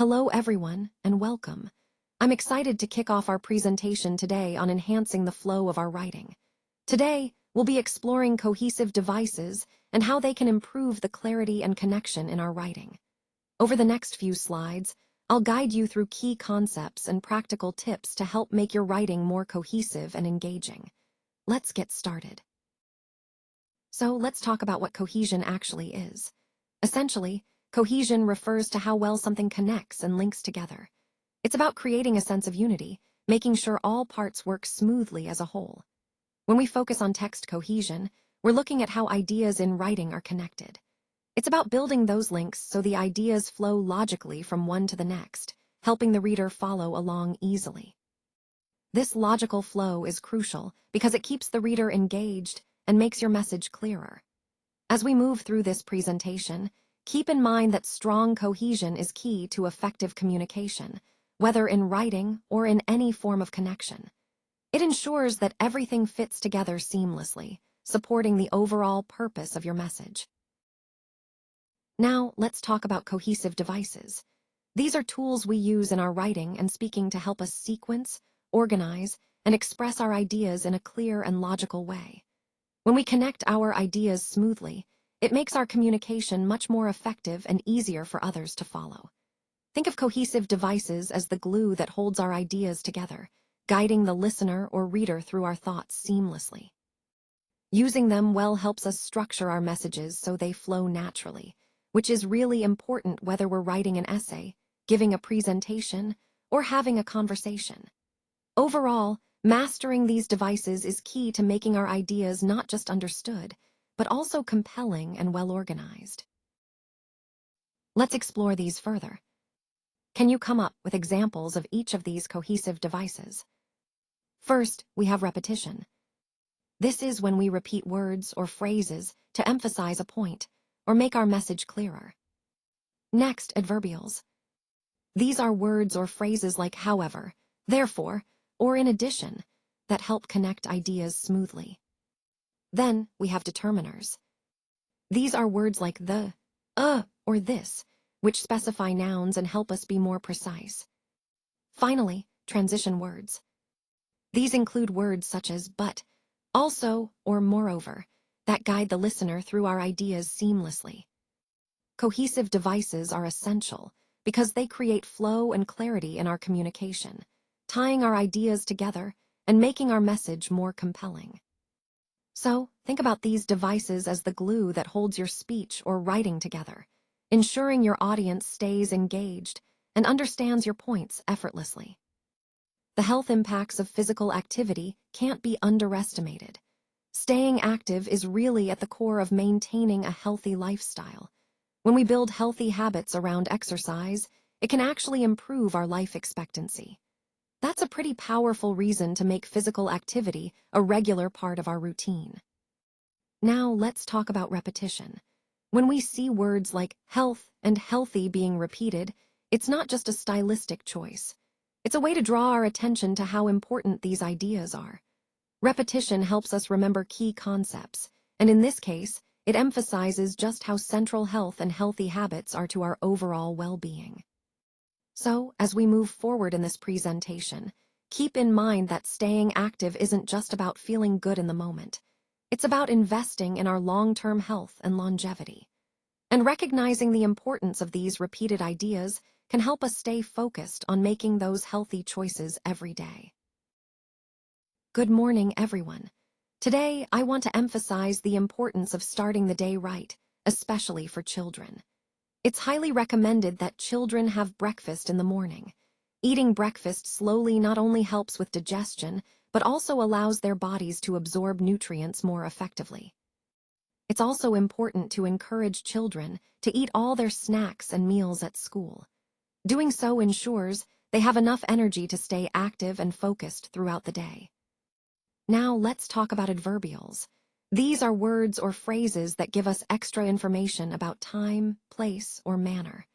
Hello everyone, and welcome. I'm excited to kick off our presentation today on enhancing the flow of our writing. Today, we'll be exploring cohesive devices and how they can improve the clarity and connection in our writing. Over the next few slides, I'll guide you through key concepts and practical tips to help make your writing more cohesive and engaging. Let's get started. So let's talk about what cohesion actually is. Essentially, cohesion refers to how well something connects and links together. It's about creating a sense of unity, making sure all parts work smoothly as a whole. When we focus on text cohesion, we're looking at how ideas in writing are connected. It's about building those links so the ideas flow logically from one to the next, helping the reader follow along easily. This logical flow is crucial because it keeps the reader engaged and makes your message clearer. As we move through this presentation, keep in mind that strong cohesion is key to effective communication, whether in writing or in any form of connection. It ensures that everything fits together seamlessly, supporting the overall purpose of your message. Now, let's talk about cohesive devices. These are tools we use in our writing and speaking to help us sequence, organize, and express our ideas in a clear and logical way. When we connect our ideas smoothly, it makes our communication much more effective and easier for others to follow. Think of cohesive devices as the glue that holds our ideas together, guiding the listener or reader through our thoughts seamlessly. Using them well helps us structure our messages so they flow naturally, which is really important whether we're writing an essay, giving a presentation, or having a conversation. Overall, mastering these devices is key to making our ideas not just understood, but also compelling and well-organized. Let's explore these further. Can you come up with examples of each of these cohesive devices? First, we have repetition. This is when we repeat words or phrases to emphasize a point or make our message clearer. Next, adverbials. These are words or phrases like however, therefore, or in addition, that help connect ideas smoothly. Then we have determiners. These are words like the, or this, which specify nouns and help us be more precise. Finally, transition words. These include words such as but, also, or moreover, that guide the listener through our ideas seamlessly. Cohesive devices are essential because they create flow and clarity in our communication, tying our ideas together and making our message more compelling. So, think about these devices as the glue that holds your speech or writing together, ensuring your audience stays engaged and understands your points effortlessly. The health impacts of physical activity can't be underestimated. Staying active is really at the core of maintaining a healthy lifestyle. When we build healthy habits around exercise, it can actually improve our life expectancy. That's a pretty powerful reason to make physical activity a regular part of our routine. Now let's talk about repetition. When we see words like health and healthy being repeated, it's not just a stylistic choice. It's a way to draw our attention to how important these ideas are. Repetition helps us remember key concepts, and in this case, it emphasizes just how central health and healthy habits are to our overall well-being. So, as we move forward in this presentation, keep in mind that staying active isn't just about feeling good in the moment. It's about investing in our long-term health and longevity. And recognizing the importance of these repeated ideas can help us stay focused on making those healthy choices every day. Good morning, everyone. Today, I want to emphasize the importance of starting the day right, especially for children. It's highly recommended that children have breakfast in the morning. Eating breakfast slowly not only helps with digestion, but also allows their bodies to absorb nutrients more effectively. It's also important to encourage children to eat all their snacks and meals at school. Doing so ensures they have enough energy to stay active and focused throughout the day. Now let's talk about adverbials. These are words or phrases that give us extra information about time, place, or manner.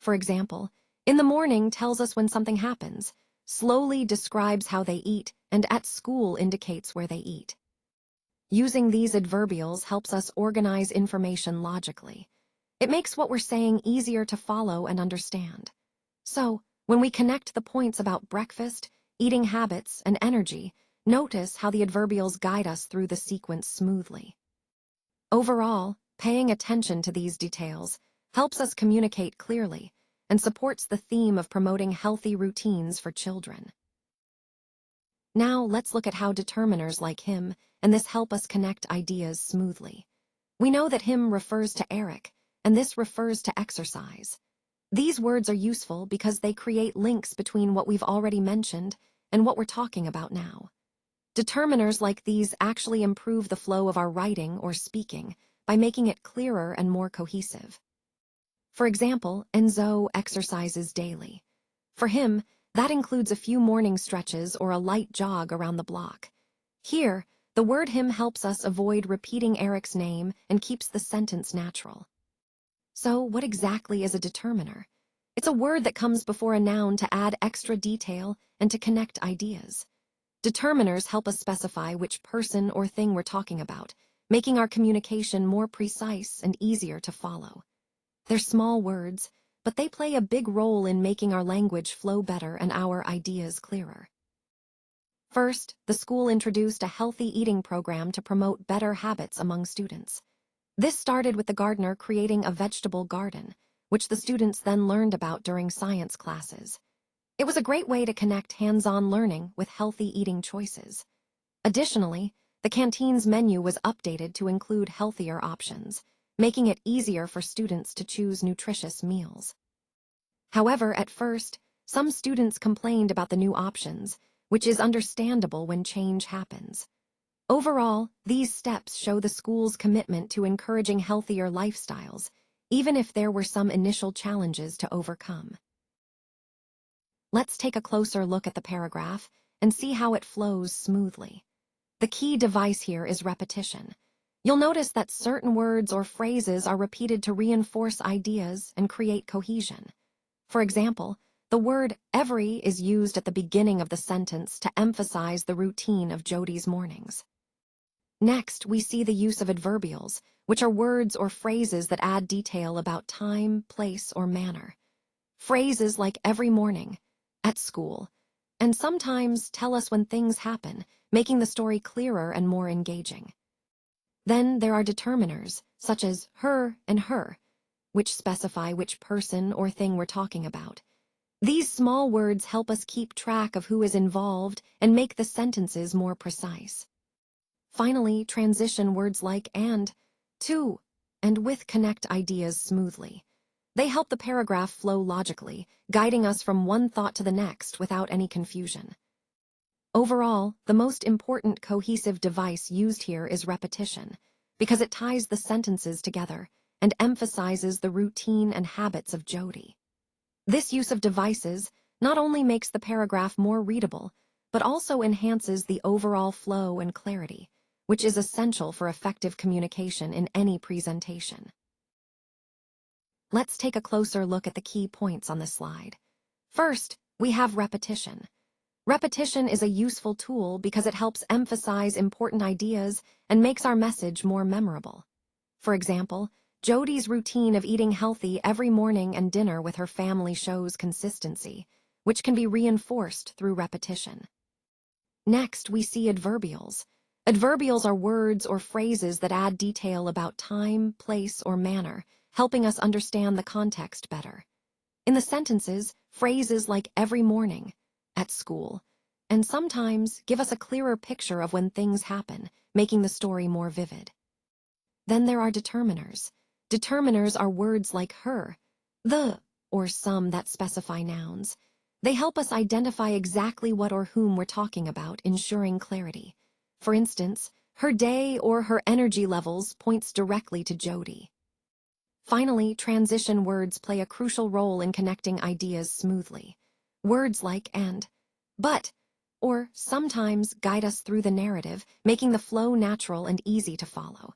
For example, in the morning tells us when something happens, slowly describes how they eat, and at school indicates where they eat. Using these adverbials helps us organize information logically. It makes what we're saying easier to follow and understand. So, when we connect the points about breakfast, eating habits, and energy, notice how the adverbials guide us through the sequence smoothly. Overall, paying attention to these details helps us communicate clearly and supports the theme of promoting healthy routines for children. Now let's look at how determiners like him and this help us connect ideas smoothly. We know that him refers to Eric, and this refers to exercise. These words are useful because they create links between what we've already mentioned and what we're talking about now. Determiners like these actually improve the flow of our writing or speaking by making it clearer and more cohesive. For example, Enzo exercises daily. For him, that includes a few morning stretches or a light jog around the block. Here, the word him helps us avoid repeating Eric's name and keeps the sentence natural. So, what exactly is a determiner? It's a word that comes before a noun to add extra detail and to connect ideas. Determiners help us specify which person or thing we're talking about, making our communication more precise and easier to follow. They're small words, but they play a big role in making our language flow better and our ideas clearer. First, the school introduced a healthy eating program to promote better habits among students. This started with the gardener creating a vegetable garden, which the students then learned about during science classes. It was a great way to connect hands-on learning with healthy eating choices. Additionally, the canteen's menu was updated to include healthier options, making it easier for students to choose nutritious meals. However, at first, some students complained about the new options, which is understandable when change happens. Overall, these steps show the school's commitment to encouraging healthier lifestyles, even if there were some initial challenges to overcome. Let's take a closer look at the paragraph and see how it flows smoothly. The key device here is repetition. You'll notice that certain words or phrases are repeated to reinforce ideas and create cohesion. For example, the word every is used at the beginning of the sentence to emphasize the routine of Jody's mornings. Next, we see the use of adverbials, which are words or phrases that add detail about time, place, or manner. Phrases like every morning, at school, and sometimes tell us when things happen, making the story clearer and more engaging. Then there are determiners, such as her and her, which specify which person or thing we're talking about. These small words help us keep track of who is involved and make the sentences more precise. Finally, transition words like and, to, and with connect ideas smoothly. They help the paragraph flow logically, guiding us from one thought to the next without any confusion. Overall, the most important cohesive device used here is repetition, because it ties the sentences together and emphasizes the routine and habits of Jody. This use of devices not only makes the paragraph more readable, but also enhances the overall flow and clarity, which is essential for effective communication in any presentation. Let's take a closer look at the key points on this slide. First, we have repetition. Repetition is a useful tool because it helps emphasize important ideas and makes our message more memorable. For example, Jody's routine of eating healthy every morning and dinner with her family shows consistency, which can be reinforced through repetition. Next, we see adverbials. Adverbials are words or phrases that add detail about time, place, or manner, helping us understand the context better. In the sentences, phrases like every morning, at school, and sometimes give us a clearer picture of when things happen, making the story more vivid. Then there are determiners. Determiners are words like her, the, or some that specify nouns. They help us identify exactly what or whom we're talking about, ensuring clarity. For instance, her day or her energy levels points directly to Jody. Finally, transition words play a crucial role in connecting ideas smoothly. Words like and, but, or sometimes guide us through the narrative, making the flow natural and easy to follow.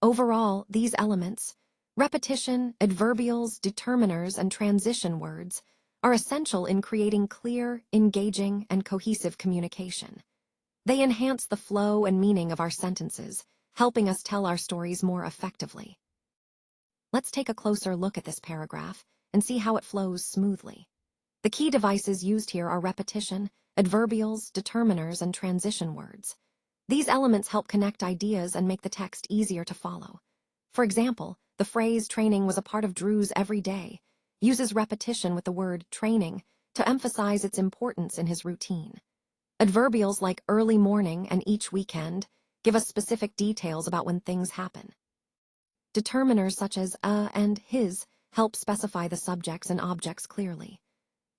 Overall, these elements, repetition, adverbials, determiners, and transition words, are essential in creating clear, engaging, and cohesive communication. They enhance the flow and meaning of our sentences, helping us tell our stories more effectively. Let's take a closer look at this paragraph and see how it flows smoothly. The key devices used here are repetition, adverbials, determiners, and transition words. These elements help connect ideas and make the text easier to follow. For example, the phrase training was a part of Drew's every day uses repetition with the word training to emphasize its importance in his routine. Adverbials like early morning and each weekend give us specific details about when things happen. Determiners such as and his help specify the subjects and objects clearly.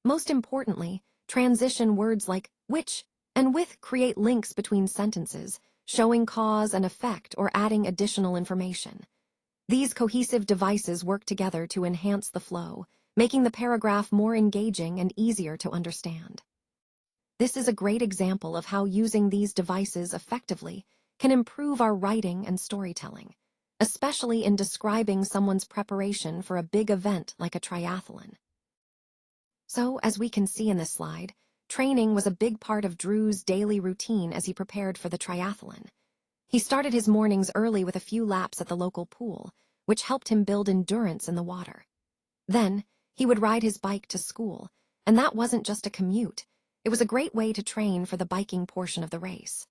Most importantly, transition words like which and with create links between sentences, showing cause and effect or adding additional information. These cohesive devices work together to enhance the flow, making the paragraph more engaging and easier to understand. This is a great example of how using these devices effectively can improve our writing and storytelling, especially in describing someone's preparation for a big event like a triathlon. So, as we can see in this slide, training was a big part of Drew's daily routine as he prepared for the triathlon. He started his mornings early with a few laps at the local pool, which helped him build endurance in the water. Then, he would ride his bike to school, and that wasn't just a commute. It was a great way to train for the biking portion of the race.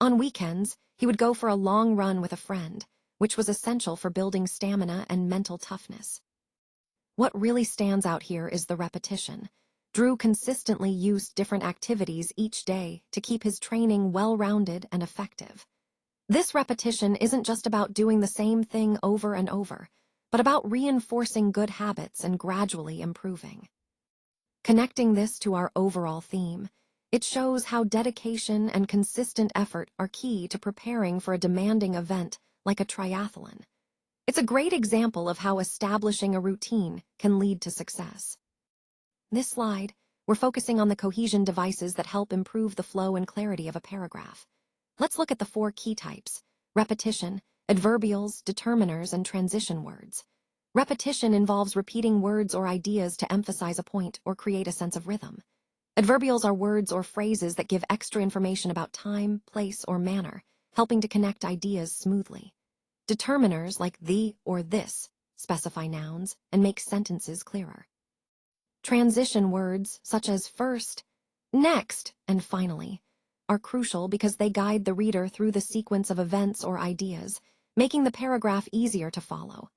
On weekends, he would go for a long run with a friend, which was essential for building stamina and mental toughness. What really stands out here is the repetition. Drew consistently used different activities each day to keep his training well-rounded and effective. This repetition isn't just about doing the same thing over and over, but about reinforcing good habits and gradually improving. Connecting this to our overall theme, it shows how dedication and consistent effort are key to preparing for a demanding event like a triathlon. It's a great example of how establishing a routine can lead to success. This slide, we're focusing on the cohesion devices that help improve the flow and clarity of a paragraph. Let's look at the 4 key types: repetition, adverbials, determiners, and transition words. Repetition involves repeating words or ideas to emphasize a point or create a sense of rhythm. Adverbials are words or phrases that give extra information about time, place, or manner, helping to connect ideas smoothly. Determiners like the or this specify nouns and make sentences clearer. Transition words such as first, next, and finally are crucial because they guide the reader through the sequence of events or ideas, making the paragraph easier to follow.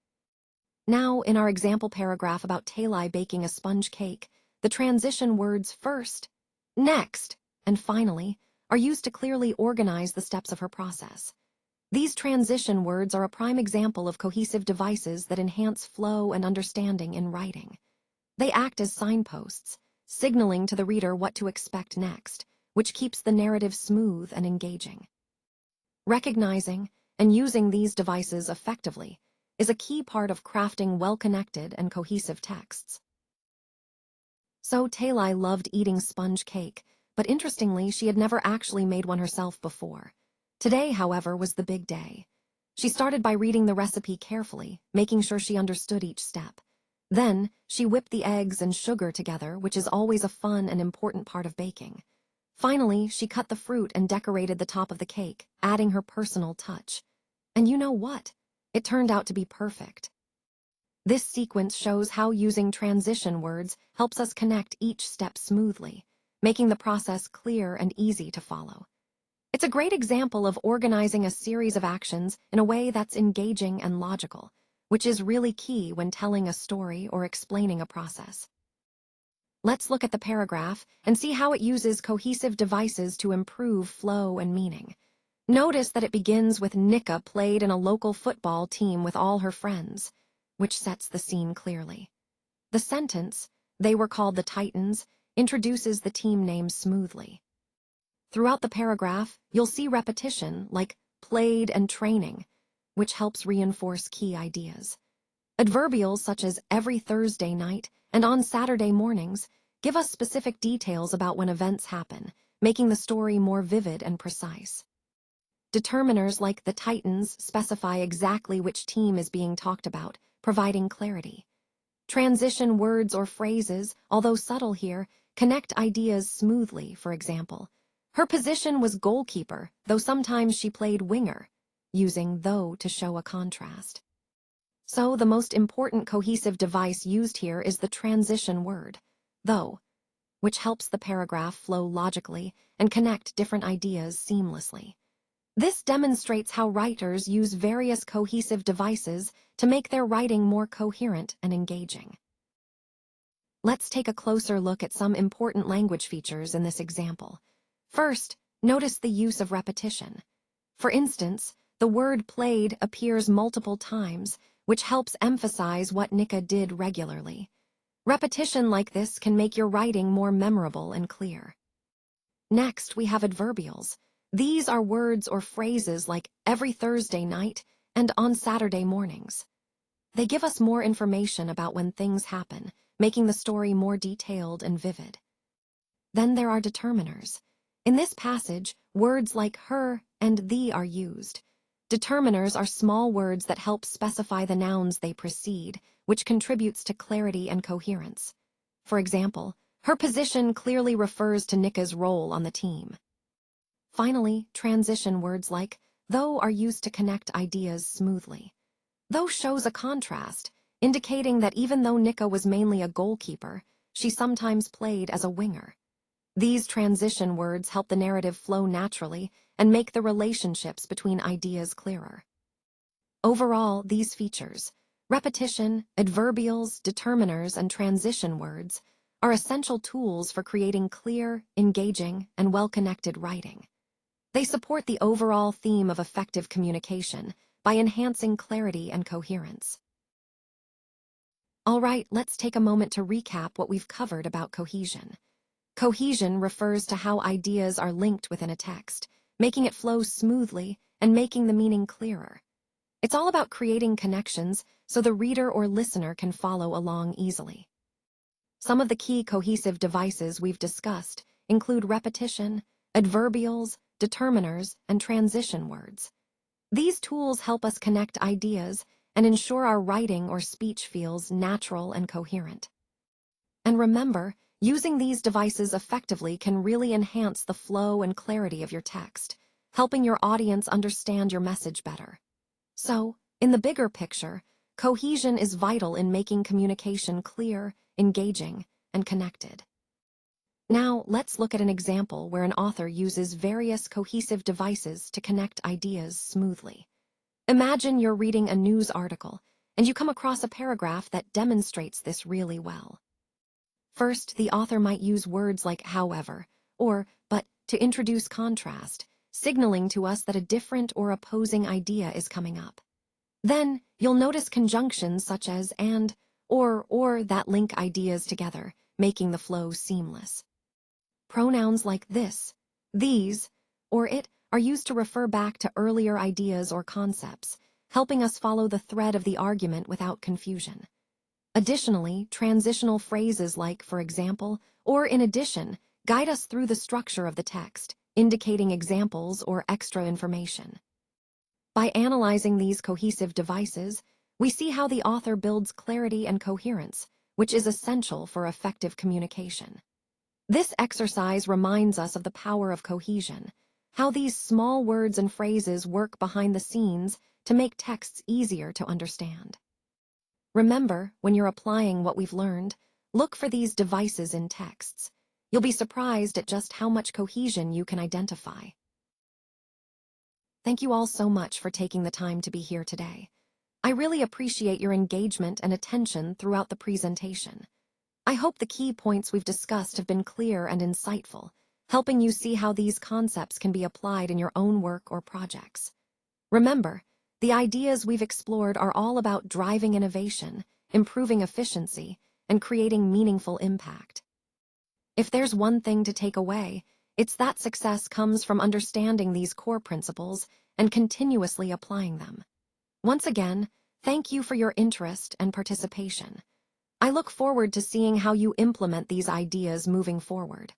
Now, in our example paragraph about Talai baking a sponge cake, the transition words first, next, and finally are used to clearly organize the steps of her process. These transition words are a prime example of cohesive devices that enhance flow and understanding in writing. They act as signposts, signaling to the reader what to expect next, which keeps the narrative smooth and engaging. Recognizing and using these devices effectively is a key part of crafting well-connected and cohesive texts. So Talai loved eating sponge cake, but interestingly, she had never actually made one herself before. Today, however, was the big day. She started by reading the recipe carefully, making sure she understood each step. Then, she whipped the eggs and sugar together, which is always a fun and important part of baking. Finally, she cut the fruit and decorated the top of the cake, adding her personal touch. And you know what? It turned out to be perfect. This sequence shows how using transition words helps us connect each step smoothly, making the process clear and easy to follow. It's a great example of organizing a series of actions in a way that's engaging and logical, which is really key when telling a story or explaining a process. Let's look at the paragraph and see how it uses cohesive devices to improve flow and meaning. Notice that it begins with Nika played in a local football team with all her friends, which sets the scene clearly. The sentence, "They were called the Titans," introduces the team name smoothly. Throughout the paragraph, you'll see repetition like played and training, which helps reinforce key ideas. Adverbials such as every Thursday night and on Saturday mornings give us specific details about when events happen, making the story more vivid and precise. Determiners like the Titans specify exactly which team is being talked about, providing clarity. Transition words or phrases, although subtle here, connect ideas smoothly. For example, her position was goalkeeper, though sometimes she played winger, using though to show a contrast. So the most important cohesive device used here is the transition word, though, which helps the paragraph flow logically and connect different ideas seamlessly. This demonstrates how writers use various cohesive devices to make their writing more coherent and engaging. Let's take a closer look at some important language features in this example. First, notice the use of repetition. For instance, the word played appears multiple times, which helps emphasize what Nika did regularly. Repetition like this can make your writing more memorable and clear. Next, we have adverbials. These are words or phrases like every Thursday night and on Saturday mornings. They give us more information about when things happen, making the story more detailed and vivid. Then there are determiners. In this passage, words like her and thee are used. Determiners are small words that help specify the nouns they precede, which contributes to clarity and coherence. For example, her position clearly refers to Nika's role on the team. Finally, transition words like though are used to connect ideas smoothly. Though shows a contrast, indicating that even though Nika was mainly a goalkeeper, she sometimes played as a winger. These transition words help the narrative flow naturally and make the relationships between ideas clearer. Overall, these features, repetition, adverbials, determiners, and transition words, are essential tools for creating clear, engaging, and well-connected writing. They support the overall theme of effective communication by enhancing clarity and coherence. All right, let's take a moment to recap what we've covered about cohesion. Cohesion refers to how ideas are linked within a text, making it flow smoothly and making the meaning clearer. It's all about creating connections so the reader or listener can follow along easily. Some of the key cohesive devices we've discussed include repetition, adverbials, determiners, and transition words. These tools help us connect ideas and ensure our writing or speech feels natural and coherent. And remember, using these devices effectively can really enhance the flow and clarity of your text, helping your audience understand your message better. So, in the bigger picture, cohesion is vital in making communication clear, engaging, and connected. Now, let's look at an example where an author uses various cohesive devices to connect ideas smoothly. Imagine you're reading a news article, and you come across a paragraph that demonstrates this really well. First, the author might use words like however, or but to introduce contrast, signaling to us that a different or opposing idea is coming up. Then, you'll notice conjunctions such as and, or that link ideas together, making the flow seamless. Pronouns like this, these, or it are used to refer back to earlier ideas or concepts, helping us follow the thread of the argument without confusion. Additionally, transitional phrases like, for example, or in addition, guide us through the structure of the text, indicating examples or extra information. By analyzing these cohesive devices, we see how the author builds clarity and coherence, which is essential for effective communication. This exercise reminds us of the power of cohesion, how these small words and phrases work behind the scenes to make texts easier to understand. Remember, when you're applying what we've learned, look for these devices in texts. You'll be surprised at just how much cohesion you can identify. Thank you all so much for taking the time to be here today. I really appreciate your engagement and attention throughout the presentation. I hope the key points we've discussed have been clear and insightful, helping you see how these concepts can be applied in your own work or projects. Remember, the ideas we've explored are all about driving innovation, improving efficiency, and creating meaningful impact. If there's one thing to take away, it's that success comes from understanding these core principles and continuously applying them. Once again, thank you for your interest and participation. I look forward to seeing how you implement these ideas moving forward.